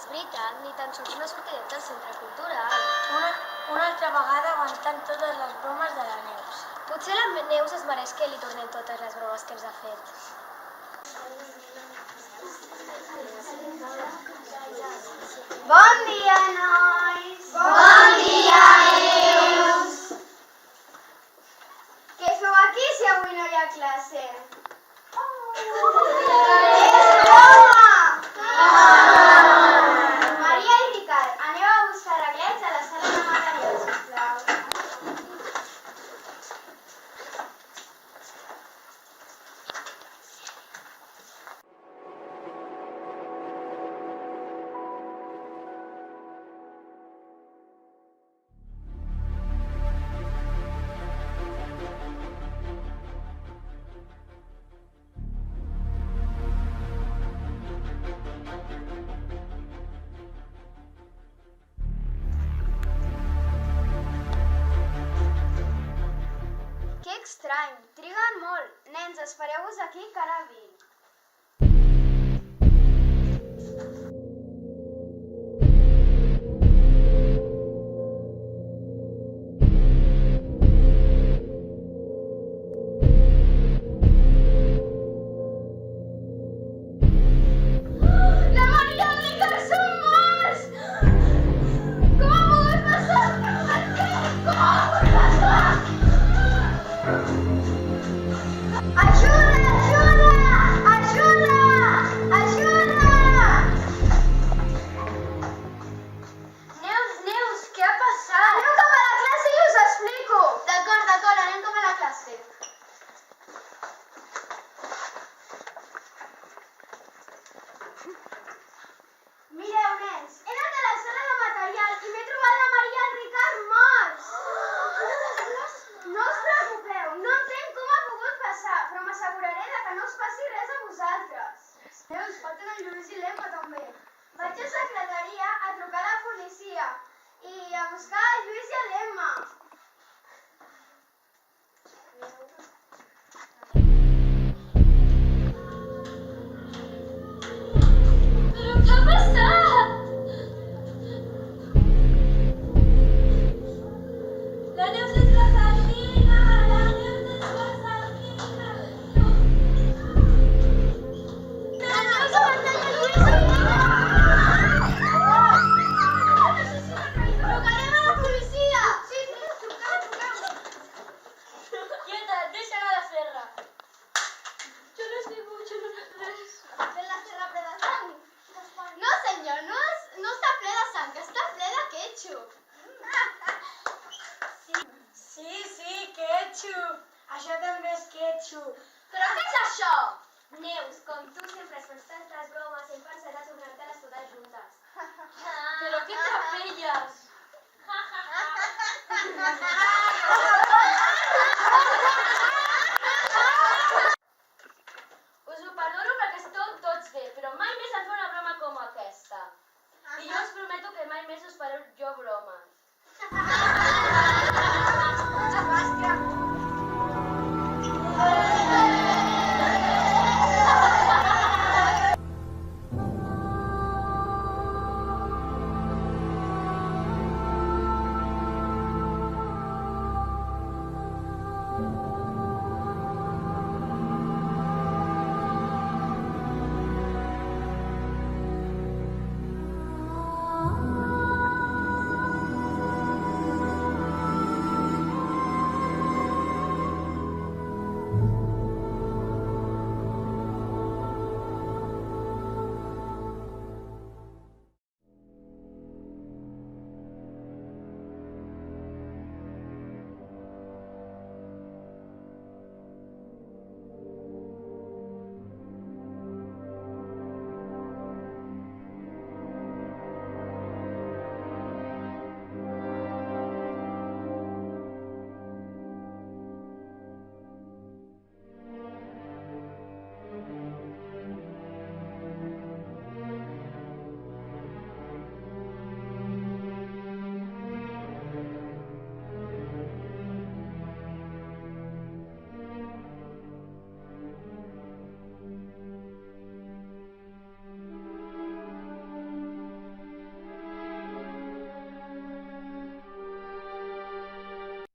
veritat, ni tan sols una sortideta al centre cultural. Una altra vegada aguantant totes les bromes de la Neus. Potser la Neus es mereix que li tornen totes les bromes que ens ha fet. Bon dia, nois! Bon dia, Neus! Què feu aquí si avui no hi ha classe? Maria i Ricard, aneu a buscar reglets a la sala de materials, sisplau. Que estrany, triguen molt. Nens, espereu-vos aquí que ara vinc. La Maria i el Ricard són morts! Com ha pogut passar? Per què? Com ha pogut passar? Ajuda! Ajuda! Ajuda! Ajuda! Neus, què ha passat? Anem cap a la classe i us ho explico. D'acord, anem cap a la classe. Mireu, nens, he anat a la sala de material i m'he trobat la Maria i el Ricard morts. No us preocupeu, no entenc com ha pogut passar, però m'asseguraré de que no us passi res a vosaltres. Neus, falten el Lluís i l'Emma també. Vaig a secretaria a trucar a la policia i a buscar el Lluís i l'Emma. Però què ha passat? La Neus és l'assassina! La Neus és l'assassina! La Neus ha matat el Lluís i l'Emma! Trucarem a la policia! Sí, truqueu. Quieta, deixa anar la serra! Jo no sé res. De la serra ple de sang. No, senyor, no està ple de sang, està ple de ketchup. Sí, ketchup! Això també és ketchup! Però què és això? Neus, com tu sempre es fas tantes bromes, hem pensat a tornar-te-les totes juntes. Però què trapelles?